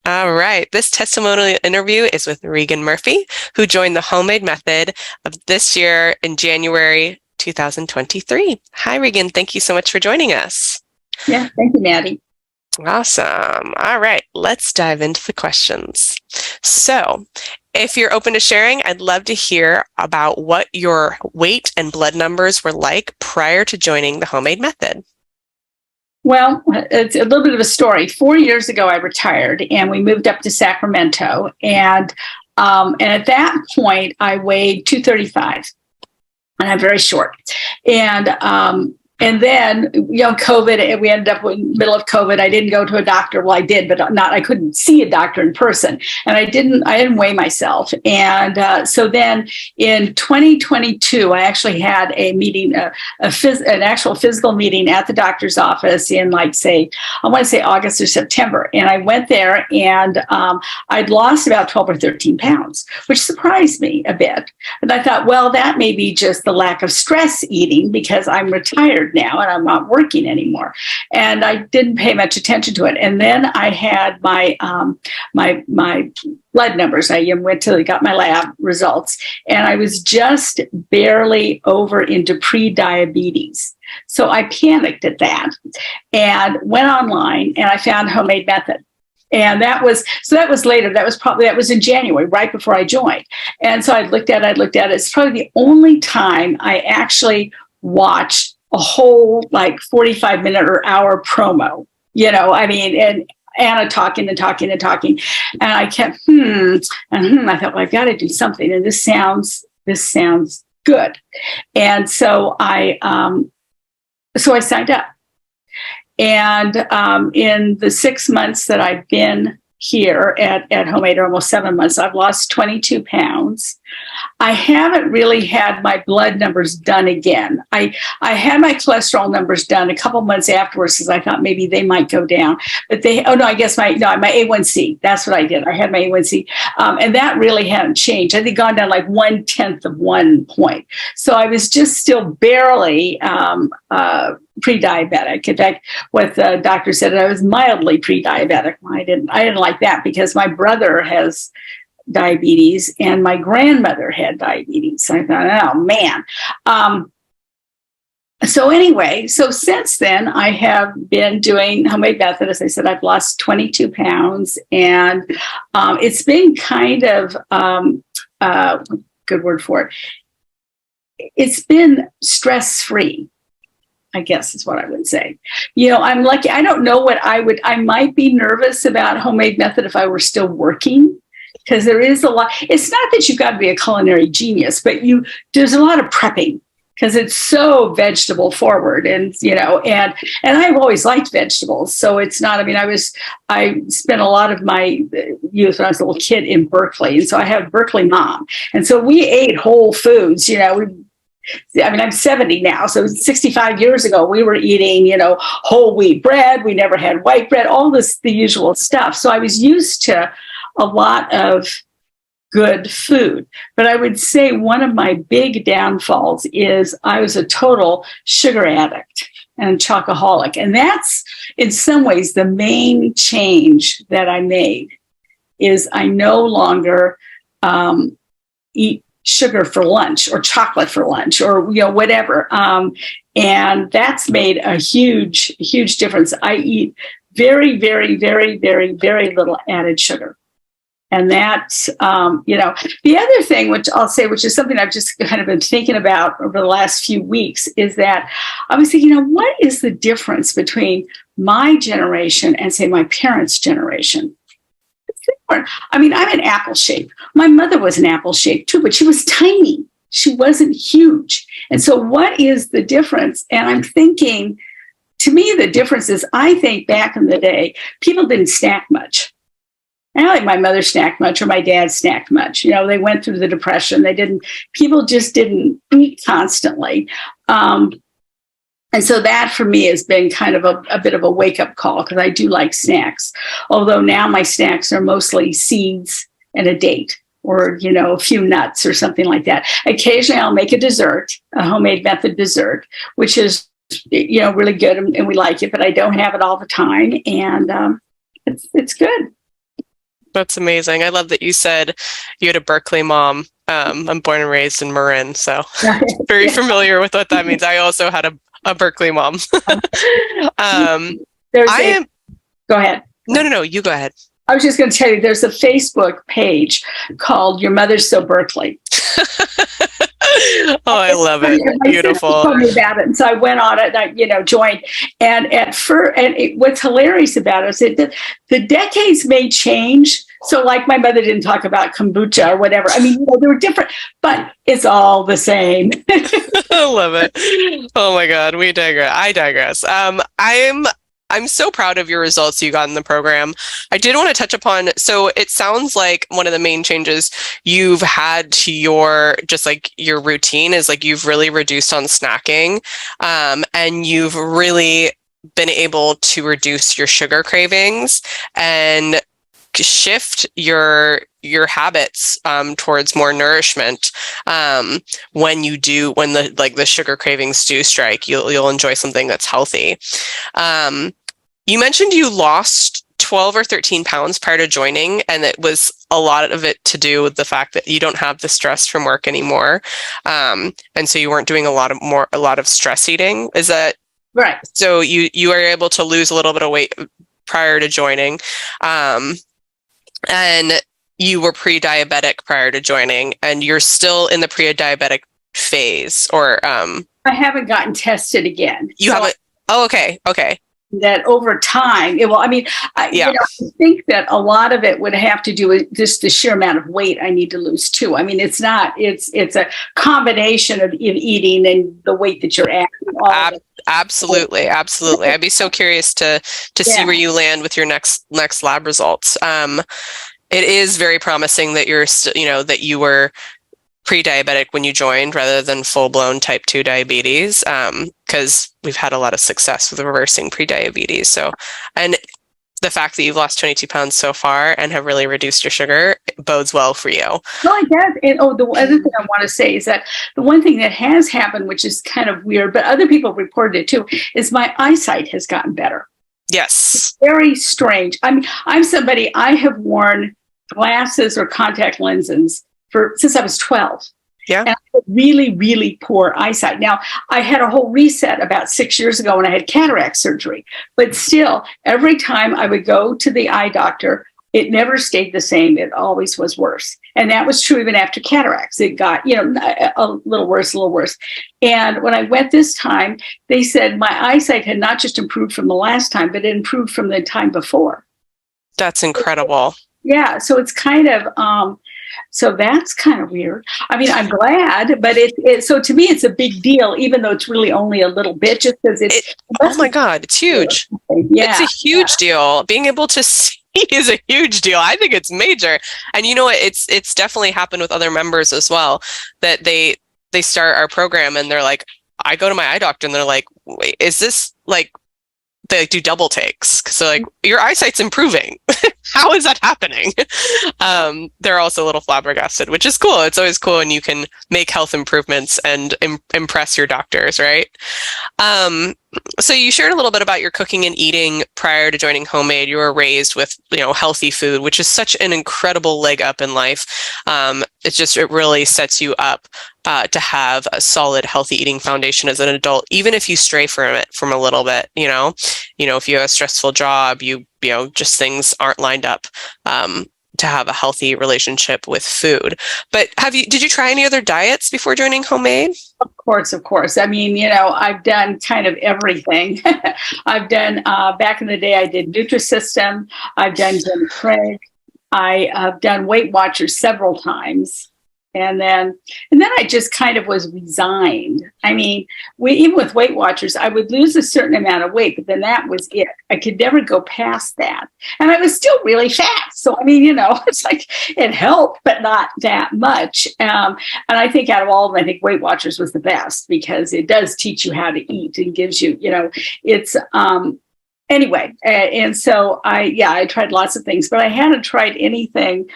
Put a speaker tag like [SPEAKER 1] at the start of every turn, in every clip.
[SPEAKER 1] All right. This testimonial interview is with Regan Murphy, who joined the Homemade Method of this year in January 2023. Hi, Regan. Thank you so much for joining us.
[SPEAKER 2] Yeah, thank you, Maddie.
[SPEAKER 1] Awesome. All right. Let's dive into the questions. So, if you're open to sharing, I'd love to hear about what your weight and blood numbers were like prior to joining the Homemade Method.
[SPEAKER 2] Well, it's a little bit of a story. 4 years ago, I retired, and we moved up to Sacramento. And at that point, I weighed 235, and I'm very short. And then, COVID, we ended up in the middle of COVID. I didn't go to a doctor. Well, I did, but I couldn't see a doctor in person. And I didn't weigh myself. And so then in 2022, I actually had a meeting, an actual physical meeting at the doctor's office in I want to say August or September. And I went there and I'd lost about 12 or 13 pounds, which surprised me a bit. And I thought, well, that may be just the lack of stress eating because I'm retired now and I'm not working anymore. And I didn't pay much attention to it. And then I had my my blood numbers. I got my lab results, and I was just barely over into pre-diabetes. So I panicked at that and went online and I found Homemade Method. And that was later. That was in January, right before I joined. And so I looked at it. It's probably the only time I actually watched a whole 45-minute or hour promo, and Anna talking. And I kept, I thought, well, I've got to do something. And this sounds good. And so I signed up. And in the 6 months that I've been here at Homemade, or almost 7 months, I've lost 22 pounds. I haven't really had my blood numbers done again. I had my cholesterol numbers done a couple months afterwards because I thought maybe they might go down. But my A1C, that's what I did. I had my A1C, and that really hadn't changed. I think gone down 1/10 of 1 point. So I was just still barely pre-diabetic. In fact, what the doctor said, I was mildly pre-diabetic. I didn't like that because my brother has diabetes and my grandmother had diabetes. So I thought, oh man. So since then I have been doing Homemade Method. As I said, I've lost 22 pounds, and it's been kind of good word for it. It's been stress-free, I guess is what I would say. I'm lucky. I don't know what I might be nervous about Homemade Method if I were still working, because there is a lot. It's not that you've got to be a culinary genius, but there's a lot of prepping because it's so vegetable forward, and I've always liked vegetables. So it's not, I spent a lot of my youth when I was a little kid in Berkeley. And so I have Berkeley mom. And so we ate whole foods, I'm 70 now, so 65 years ago, we were eating, whole wheat bread. We never had white bread, all the usual stuff. So I was used to a lot of good food. But I would say one of my big downfalls is I was a total sugar addict and chocoholic. And that's, in some ways, the main change that I made is I no longer eat sugar for lunch or chocolate for lunch or whatever, and that's made a huge difference. I eat very, very, very, very, very little added sugar, and that's the other thing, which I'll say, which is something I've just kind of been thinking about over the last few weeks, is that I was thinking, what is the difference between my generation and say my parents' generation? I'm an apple shape. My mother was an apple shape too, but she was tiny. She wasn't huge. And so what is the difference? And I'm thinking, to me, the difference is, I think back in the day, people didn't snack much. I don't think my mother snacked much or my dad snacked much. They went through the Depression. People just didn't eat constantly. And so that for me has been kind of a bit of a wake-up call, because I do like snacks. Although now my snacks are mostly seeds and a date, or, a few nuts or something like that. Occasionally I'll make a dessert, a Homemade Method dessert, which is, really good, and we like it, but I don't have it all the time. And it's good.
[SPEAKER 1] That's amazing. I love that you said you had a Berkeley mom. I'm born and raised in Marin, so very familiar with what that means. I also had a Berkeley mom.
[SPEAKER 2] There's
[SPEAKER 1] I
[SPEAKER 2] a,
[SPEAKER 1] am,
[SPEAKER 2] go ahead.
[SPEAKER 1] no, you go ahead.
[SPEAKER 2] I was just going to tell you, there's a Facebook page called Your Mother's So Berkeley.
[SPEAKER 1] Oh, I love it.
[SPEAKER 2] My
[SPEAKER 1] Beautiful.
[SPEAKER 2] sister told me about it, and so I went on it. I, joined. And at first, what's hilarious about it is that the decades may change. So, like, my mother didn't talk about kombucha or whatever. I mean, they were different, but it's all the same.
[SPEAKER 1] I love it. Oh my God, we digress. I digress. I'm so proud of your results you got in the program. I did want to touch upon, so it sounds like one of the main changes you've had to your, just like your routine is like you've really reduced on snacking, and you've really been able to reduce your sugar cravings and shift your habits towards more nourishment. When the sugar cravings do strike, you'll enjoy something that's healthy. You mentioned you lost 12 or 13 pounds prior to joining, and it was a lot of it to do with the fact that you don't have the stress from work anymore. And so you weren't doing a lot of stress eating. Is that
[SPEAKER 2] right?
[SPEAKER 1] So you were able to lose a little bit of weight prior to joining. And you were pre-diabetic prior to joining, and you're still in the pre-diabetic phase, or
[SPEAKER 2] I haven't gotten tested again.
[SPEAKER 1] You haven't. Oh, okay.
[SPEAKER 2] That over time, I think that a lot of it would have to do with just the sheer amount of weight I need to lose too. I mean, it's a combination of eating and the weight that you're at.
[SPEAKER 1] Absolutely. I'd be so curious to see where you land with your next lab results. It is very promising that that you were pre-diabetic when you joined rather than full-blown type 2 diabetes, because we've had a lot of success with reversing pre-diabetes. So, and the fact that you've lost 22 pounds so far and have really reduced your sugar bodes well for you.
[SPEAKER 2] Well, it does. And the other thing I want to say is that the one thing that has happened, which is kind of weird, but other people reported it too, is my eyesight has gotten better.
[SPEAKER 1] Yes.
[SPEAKER 2] It's very strange. I mean, I have worn glasses or contact lenses since I was 12.
[SPEAKER 1] Yeah.
[SPEAKER 2] And I had really, really poor eyesight. Now, I had a whole reset about 6 years ago when I had cataract surgery. But still, every time I would go to the eye doctor, it never stayed the same. It always was worse. And that was true even after cataracts. It got, a little worse. And when I went this time, they said my eyesight had not just improved from the last time, but it improved from the time before.
[SPEAKER 1] That's incredible.
[SPEAKER 2] Yeah. So it's kind of... So that's kind of weird. I mean, I'm glad, but so to me, it's a big deal, even though it's really only a little bit, just because
[SPEAKER 1] oh my God, it's huge.
[SPEAKER 2] Yeah.
[SPEAKER 1] It's a huge deal. Being able to see is a huge deal. I think it's major. And it's definitely happened with other members as well, that they start our program and they're like, I go to my eye doctor and they're like, wait, is this like, they do double takes. So like, your eyesight's improving. How is that happening? They're also a little flabbergasted, which is cool. It's always cool when you can make health improvements and impress your doctors, right? So you shared a little bit about your cooking and eating prior to joining Homemade. You were raised with, healthy food, which is such an incredible leg up in life. It really sets you up to have a solid, healthy eating foundation as an adult, even if you stray from it from a little bit, if you have a stressful job, just things aren't lined up to have a healthy relationship with food. But did you try any other diets before joining Homemade?
[SPEAKER 2] Of course. I mean, I've done kind of everything. I've done, back in the day, I did Nutrisystem. I've done Jenny Craig. I have done Weight Watchers several times. And then I just kind of was resigned. I mean, even with Weight Watchers, I would lose a certain amount of weight, but then that was it. I could never go past that. And I was still really fat. So, I mean, it's like it helped, but not that much. And I think out of all of them, I think Weight Watchers was the best because it does teach you how to eat and gives you, it's, anyway. And so I tried lots of things, but I hadn't tried anything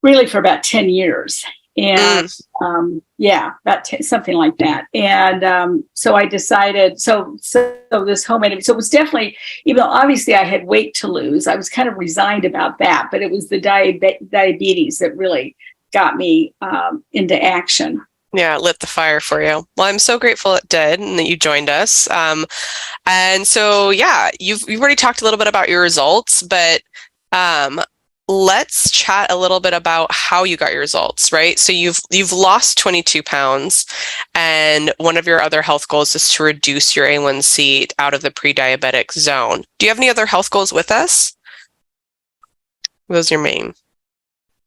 [SPEAKER 2] really for about 10 years. And something like that. And so I decided, so this homemade, so it was definitely, even though obviously I had weight to lose, I was kind of resigned about that, but it was the diabetes that really got me into action.
[SPEAKER 1] Yeah, it lit the fire for you. Well, I'm so grateful it did and that you joined us. And so, yeah, you've already talked a little bit about your results, but let's chat a little bit about how you got your results, right? So you've lost 22 pounds, and one of your other health goals is to reduce your A1C out of the pre-diabetic zone. Do you have any other health goals with us? Those are your main.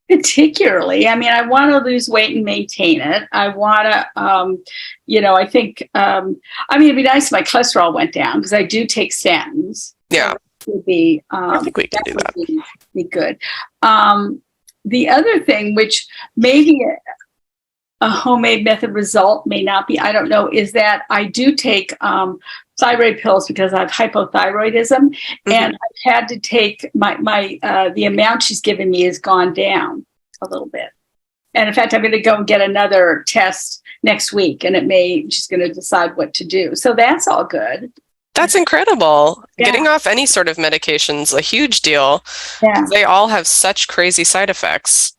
[SPEAKER 2] Particularly, I mean, I want to lose weight and maintain it. I want to, I think, I mean, it'd be nice if my cholesterol went down because I do take statins.
[SPEAKER 1] Yeah.
[SPEAKER 2] So would be,
[SPEAKER 1] I think we can do that.
[SPEAKER 2] Be good. The other thing, which maybe a homemade method result may not be, I don't know, is that I do take thyroid pills because I have hypothyroidism, and I've had to take the amount she's given me has gone down a little bit. And in fact, I'm going to go and get another test next week, and she's going to decide what to do. So that's all good.
[SPEAKER 1] That's incredible. Yeah. Getting off any sort of medication is a huge deal. Yeah. They all have such crazy side effects.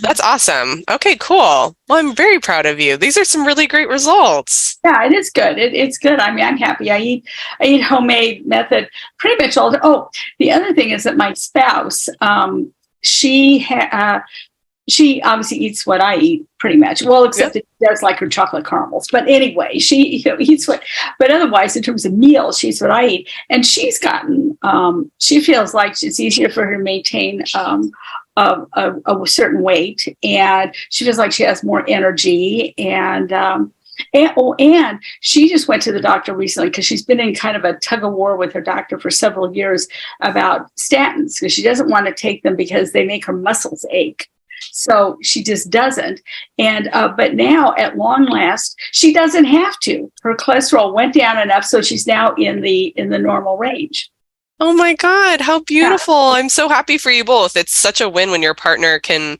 [SPEAKER 1] That's awesome. Okay, cool. Well, I'm very proud of you. These are some really great results.
[SPEAKER 2] Yeah, it is good. It's good. I mean, I'm happy. I eat homemade method pretty much all. The other thing is that my spouse, she obviously eats what I eat pretty much. Well, except that she does like her chocolate caramels. But anyway, she eats but otherwise in terms of meals, she eats what I eat. And she's gotten, she feels like it's easier for her to maintain a certain weight. And she feels like she has more energy. And she just went to the doctor recently because she's been in kind of a tug of war with her doctor for several years about statins because she doesn't want to take them because they make her muscles ache. So she just doesn't. And but now at long last, she doesn't have to. Her cholesterol went down enough, so she's now in the normal range.
[SPEAKER 1] Oh my God, how beautiful. Yeah. I'm so happy for you both. It's such a win when your partner can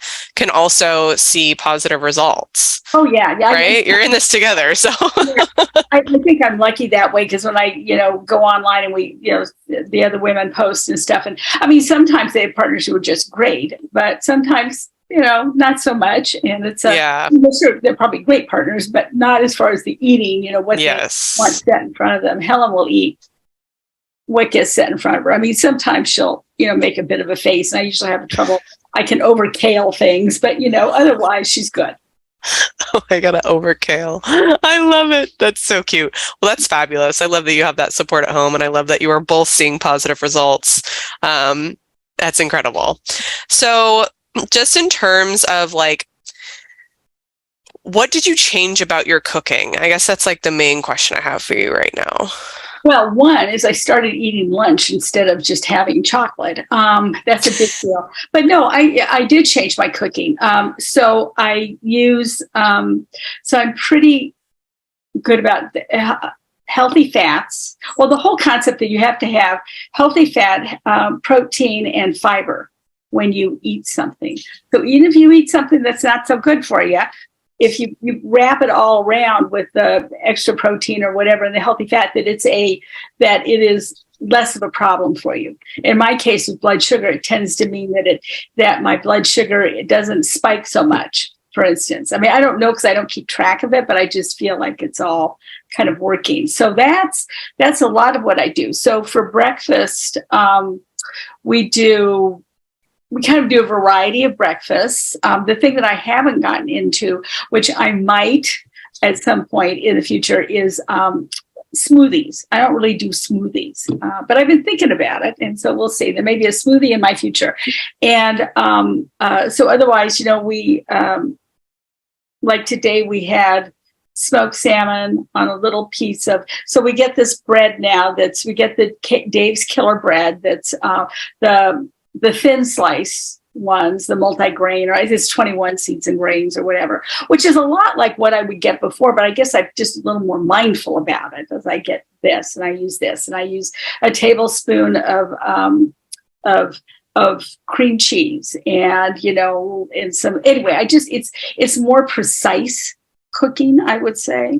[SPEAKER 1] also see positive results.
[SPEAKER 2] Oh yeah.
[SPEAKER 1] Right? You're in this together. So
[SPEAKER 2] I think I'm lucky that way because when I, go online and we, the other women post and stuff. And I mean, sometimes they have partners who are just great, but sometimes, not so much. And it's sure, they're probably great partners, but not as far as the eating, what they want set in front of them. Helen will eat what gets set in front of her. I mean, sometimes she'll, make a bit of a face, and I usually have trouble. I can overkale things, but otherwise she's good.
[SPEAKER 1] Oh, I gotta overkale. I love it. That's so cute. Well, that's fabulous. I love that you have that support at home, and I love that you are both seeing positive results. That's incredible. So just in terms of what did you change about your cooking? I guess that's the main question I have for you right now.
[SPEAKER 2] Well, one is I started eating lunch instead of just having chocolate. That's a big deal. But no, I did change my cooking. So I use, so I'm pretty good about healthy fats. Well, the whole concept that you have to have healthy fat, protein, and fiber when you eat something. So even if you eat something that's not so good for you, if you wrap it all around with the extra protein or whatever and the healthy fat, that it is less of a problem for you. In my case with blood sugar, it tends to mean that my blood sugar, it doesn't spike so much, for instance. I mean, I don't know because I don't keep track of it, but I just feel like it's all kind of working. So that's a lot of what I do. So for breakfast, we kind of do a variety of breakfasts. The thing that I haven't gotten into, which I might at some point in the future, is smoothies. I don't really do smoothies, but I've been thinking about it. And so we'll see. There may be a smoothie in my future. And so otherwise, we, like today we had smoked salmon on a little piece of, so we get this bread now we get the Dave's Killer bread that's the thin slice ones, the multi-grain, or it's 21 seeds and grains or whatever, which is a lot like what I would get before, but I guess I'm just a little more mindful about it as I get this and I use this and I use a tablespoon of cream cheese and, and some, anyway, it's more precise cooking, I would say.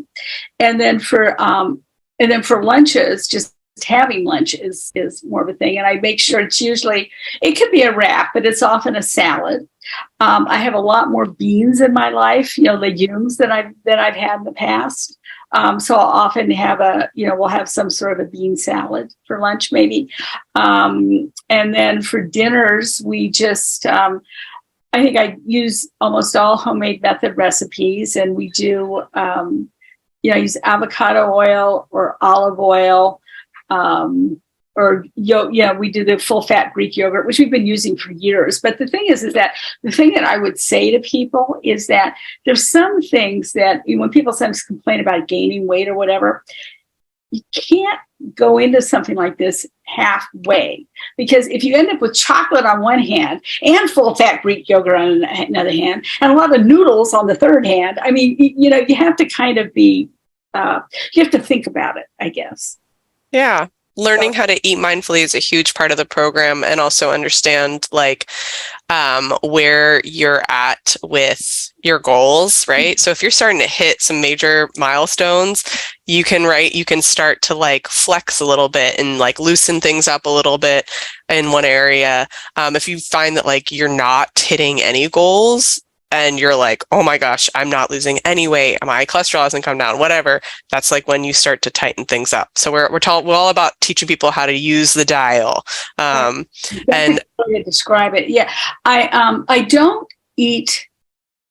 [SPEAKER 2] And then for lunches, just having lunch is more of a thing. And I make sure it could be a wrap, but it's often a salad. I have a lot more beans in my life, legumes than I've had in the past. So I'll often have we'll have some sort of a bean salad for lunch, maybe. And then for dinners, we just, I think I use almost all homemade method recipes, and we do, I use avocado oil or olive oil, we do the full fat Greek yogurt, which we've been using for years. But the thing is that the thing that I would say to people is that there's some things that when people sometimes complain about gaining weight or whatever, you can't go into something like this halfway, because if you end up with chocolate on one hand and full fat Greek yogurt on another hand and a lot of noodles on the third hand, I mean, you have to kind of be, you have to think about it, I guess.
[SPEAKER 1] Yeah. Learning how to eat mindfully is a huge part of the program, and also understand where you're at with your goals, right? So if you're starting to hit some major milestones, you can start to flex a little bit and loosen things up a little bit in one area. If you find that you're not hitting any goals, and you're like, oh my gosh, I'm not losing any weight, my cholesterol hasn't come down, whatever, that's when you start to tighten things up. So we're all about teaching people how to use the dial. And
[SPEAKER 2] to describe it. Yeah. I don't eat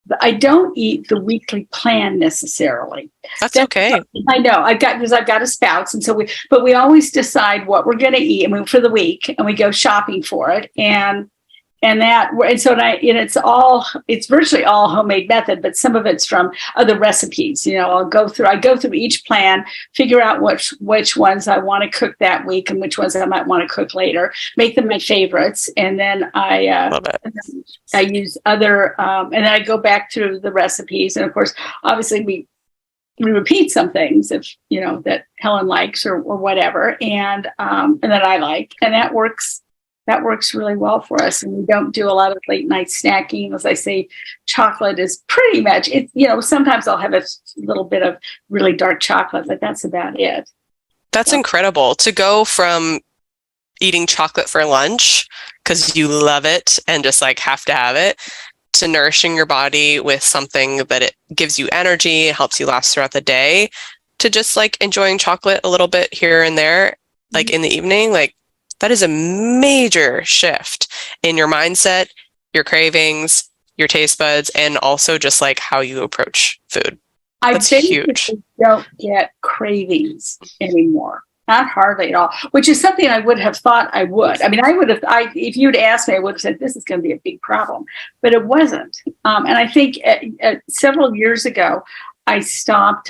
[SPEAKER 2] the weekly plan necessarily.
[SPEAKER 1] That's okay.
[SPEAKER 2] I know I've got a Spouts. And so we always decide what we're going to eat for the week, and we go shopping for it. It's virtually all homemade method, but some of it's from other recipes. I go through each plan, figure out which ones I want to cook that week and which ones I might want to cook later, make them my favorites. And then I use other, and then I go back through the recipes. And of course, obviously we repeat some things if, that Helen likes or whatever. And that I like, and that works really well for us. And we don't do a lot of late night snacking. As I say, chocolate is pretty much it. Sometimes I'll have a little bit of really dark chocolate, but that's about it.
[SPEAKER 1] That's incredible to go from eating chocolate for lunch because you love it and just have to have it, to nourishing your body with something that it gives you energy, helps you last throughout the day, to just enjoying chocolate a little bit here and there, in the evening. That is a major shift in your mindset, your cravings, your taste buds, and also just how you approach food. That's huge.
[SPEAKER 2] I don't get cravings anymore. Not hardly at all, which is something I would have thought I would. I mean, if you'd asked me, I would have said, this is going to be a big problem, but it wasn't. And I think several years ago, I stopped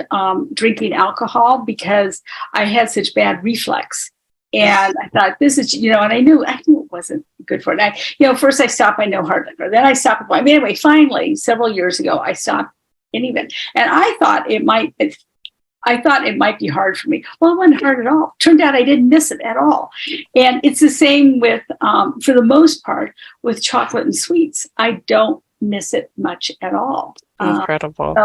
[SPEAKER 2] drinking alcohol because I had such bad reflux. And I thought, this is, and I knew it wasn't good for it. First I stopped my no hard liquor. Then I stopped. Anyway, finally, several years ago, I stopped even. And I thought it might be hard for me. Well, it wasn't hard at all. Turned out I didn't miss it at all. And it's the same with, for the most part, with chocolate and sweets. I don't miss it much at all.
[SPEAKER 1] Incredible.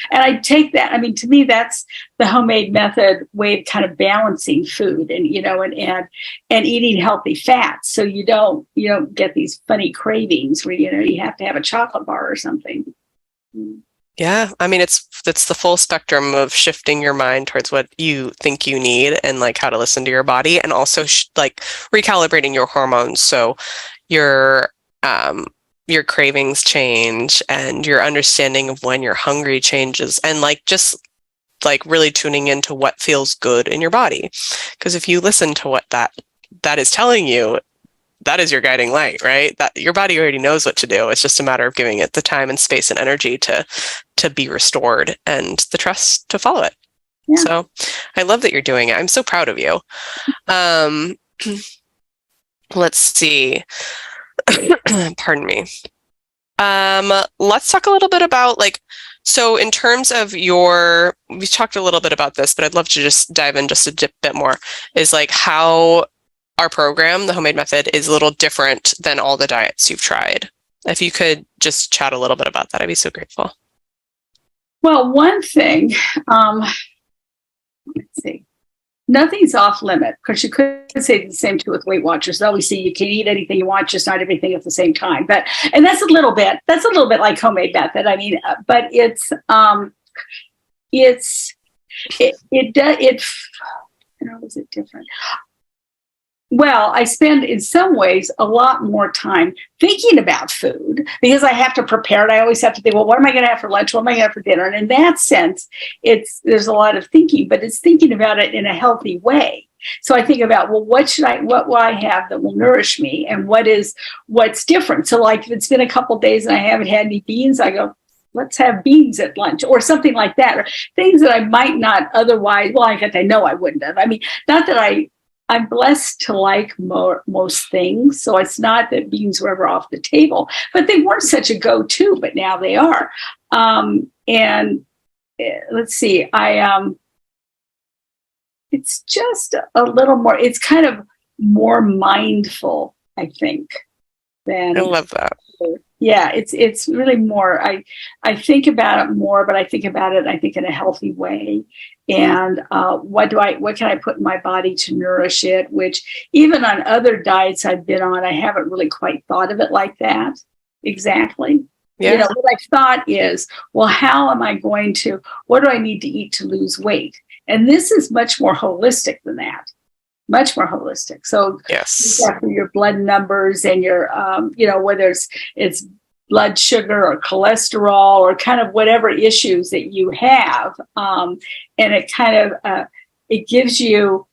[SPEAKER 2] And I take that. I mean, to me, that's the homemade method way of kind of balancing food and, and eating healthy fats. So you don't get these funny cravings where, you have to have a chocolate bar or something.
[SPEAKER 1] Yeah. I mean, it's the full spectrum of shifting your mind towards what you think you need and how to listen to your body, and also recalibrating your hormones. So your cravings change and your understanding of when you're hungry changes, and really tuning into what feels good in your body. Because if you listen to what that is telling you, that is your guiding light, right? That your body already knows what to do. It's just a matter of giving it the time and space and energy to be restored and the trust to follow it. Yeah. So I love that you're doing it. I'm so proud of you. Let's see. Pardon me. Let's talk a little bit about so in terms of we've talked a little bit about this, but I'd love to just dive in just a bit more, is how our program, the homemade method, is a little different than all the diets you've tried. If you could just chat a little bit about that, I'd be so grateful.
[SPEAKER 2] Well, one thing, let's see, nothing's off limit, because you could say the same too with Weight Watchers. They always say you can eat anything you want, just not everything at the same time. And that's a little bit like homemade method. I mean, but it is it different? Well, I spend in some ways a lot more time thinking about food, because I have to prepare it. I always have to think, well, what am I going to have for lunch? What am I going to have for dinner? And in that sense, there's a lot of thinking, but it's thinking about it in a healthy way. So I think about, well, what will I have that will nourish me, and what's different? So like if it's been a couple of days and I haven't had any beans, I go, let's have beans at lunch, or something like that, or things that I might not otherwise. Well, I know I wouldn't have. I mean, not that I'm blessed to like most things, so it's not that beans were ever off the table, but they weren't such a go-to, but now they are. And let's see, it's just a little more, it's kind of more mindful, I think, than.
[SPEAKER 1] I love that.
[SPEAKER 2] Yeah, it's really more, I think about it more, but I think about it, I think, in a healthy way. And what can I put in my body to nourish it? Which even on other diets I've been on, I haven't really quite thought of it like that exactly.
[SPEAKER 1] Yeah.
[SPEAKER 2] What I thought is, well, what do I need to eat to lose weight? And this is much more holistic than that. Much more holistic. So
[SPEAKER 1] yes,
[SPEAKER 2] your blood numbers and your, whether it's blood sugar or cholesterol or kind of whatever issues that you have, and it kind of it gives you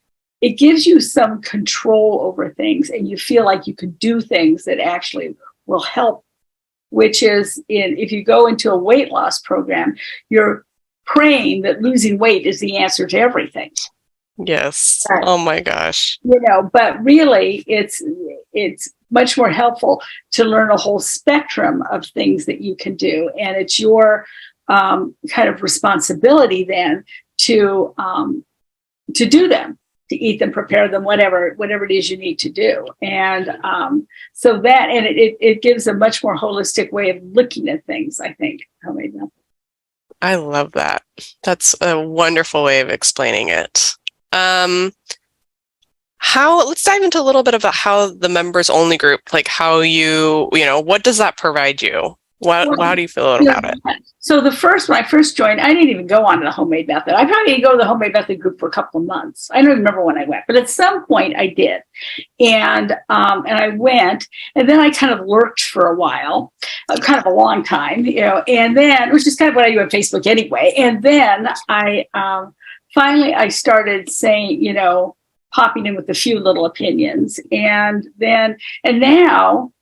[SPEAKER 2] some control over things, and you feel like you can do things that actually will help. Which is, if you go into a weight loss program, you're praying that losing weight is the answer to everything.
[SPEAKER 1] Yes. Oh my gosh.
[SPEAKER 2] But really it's much more helpful to learn a whole spectrum of things that you can do. And it's your kind of responsibility then to do them, to eat them, prepare them, whatever it is you need to do. And so that, and it gives a much more holistic way of looking at things, I think.
[SPEAKER 1] I love that. That's a wonderful way of explaining it. Let's dive into a little bit about how the members only group, like how what does that provide you? How do you feel about it?
[SPEAKER 2] So when I first joined, I didn't even go on to the homemade method. I probably didn't go to the homemade method group for a couple of months. I don't even remember when I went, but at some point I did. And I went, and then I kind of lurked for a while, kind of a long time, and then, which is kind of what I do on Facebook anyway. And then finally I started saying, popping in with a few little opinions. And now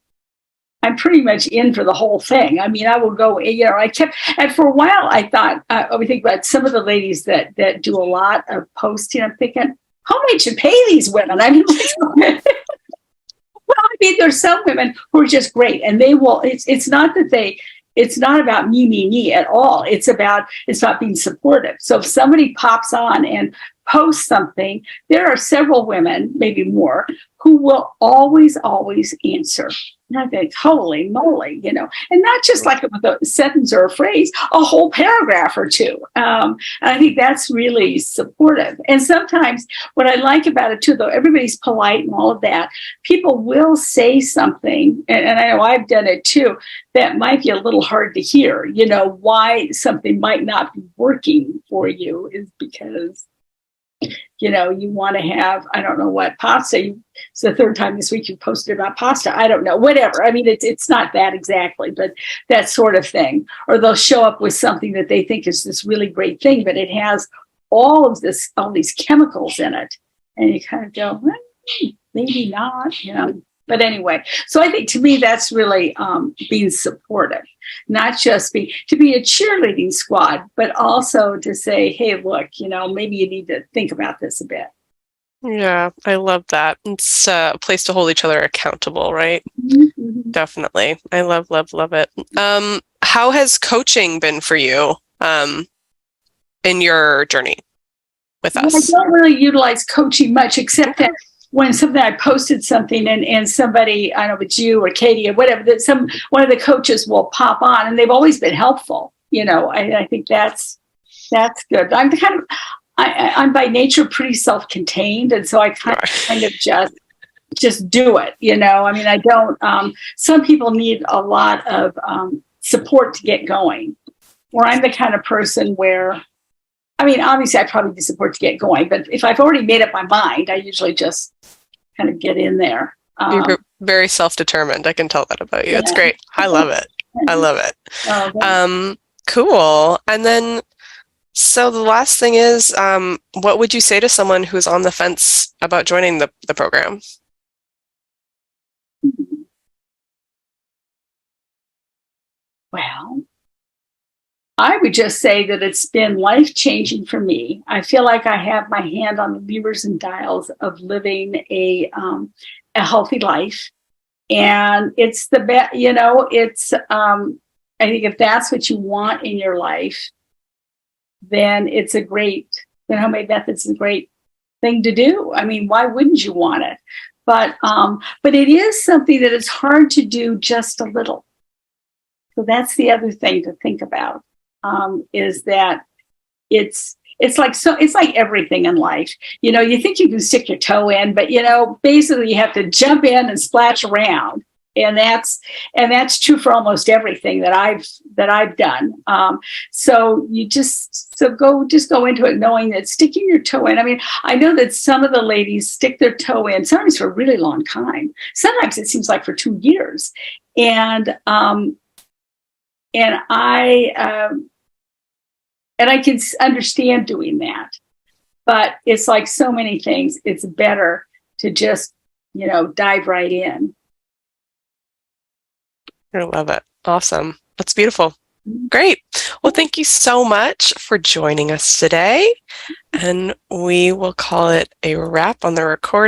[SPEAKER 2] I'm pretty much in for the whole thing. I mean, I will go, and for a while I thought, I would think about some of the ladies that do a lot of posting. I'm thinking, homemade should pay these women. I mean, there's some women who are just great, and they will, it's not about me at all. It's about being supportive. So if somebody pops on and posts something, there are several women, maybe more, who will always answer. And I think, holy moly, and not just like with a sentence or a phrase, a whole paragraph or two. And I think that's really supportive. And sometimes what I like about it too, though everybody's polite and all of that, people will say something, and I know I've done it too, that might be a little hard to hear. Why something might not be working for you is because you want to have, I don't know what, pasta. It's the third time this week you posted about pasta. I don't know, whatever. I mean, it's not that exactly, but that sort of thing. Or they'll show up with something that they think is this really great thing, but it has all these chemicals in it. And you kind of go, maybe not, But anyway, so I think to me, that's really being supportive, not just to be a cheerleading squad, but also to say, hey, look, maybe you need to think about this a bit.
[SPEAKER 1] Yeah, I love that. It's a place to hold each other accountable, right?
[SPEAKER 2] Mm-hmm.
[SPEAKER 1] Definitely. I love it. How has coaching been for you in your journey with us?
[SPEAKER 2] Well, I don't really utilize coaching much, except that when something I posted something and somebody, I don't know if it's you or Katie or whatever, that one of the coaches will pop on, and they've always been helpful. I think that's good. I'm the kind of I'm by nature pretty self-contained, and so I kind of just do it. I mean, I don't. Some people need a lot of support to get going. Where I'm the kind of person where, I mean, obviously I probably need support to get going, but if I've already made up my mind, I usually just kind of get in there.
[SPEAKER 1] You're very self-determined. I can tell that about you. Yeah. It's great. I love it. I love it. Cool. And then, so the last thing is, what would you say to someone who's on the fence about joining the program?
[SPEAKER 2] Well, I would just say that it's been life-changing for me. I feel like I have my hand on the levers and dials of living a healthy life. And it's the best, I think if that's what you want in your life, then Homemade Methods is a great thing to do. I mean, why wouldn't you want it? But it is something that is hard to do just a little. So that's the other thing to think about, is that it's like everything in life. You think you can stick your toe in, but basically you have to jump in and splash around. And that's true for almost everything that I've done. So you just go into it knowing that sticking your toe in. I mean, I know that some of the ladies stick their toe in sometimes for a really long time. Sometimes it seems like for 2 years, and I can understand doing that, but it's like so many things. It's better to just dive right in.
[SPEAKER 1] I love it. Awesome. That's beautiful. Great. Well, thank you so much for joining us today. And we will call it a wrap on the record.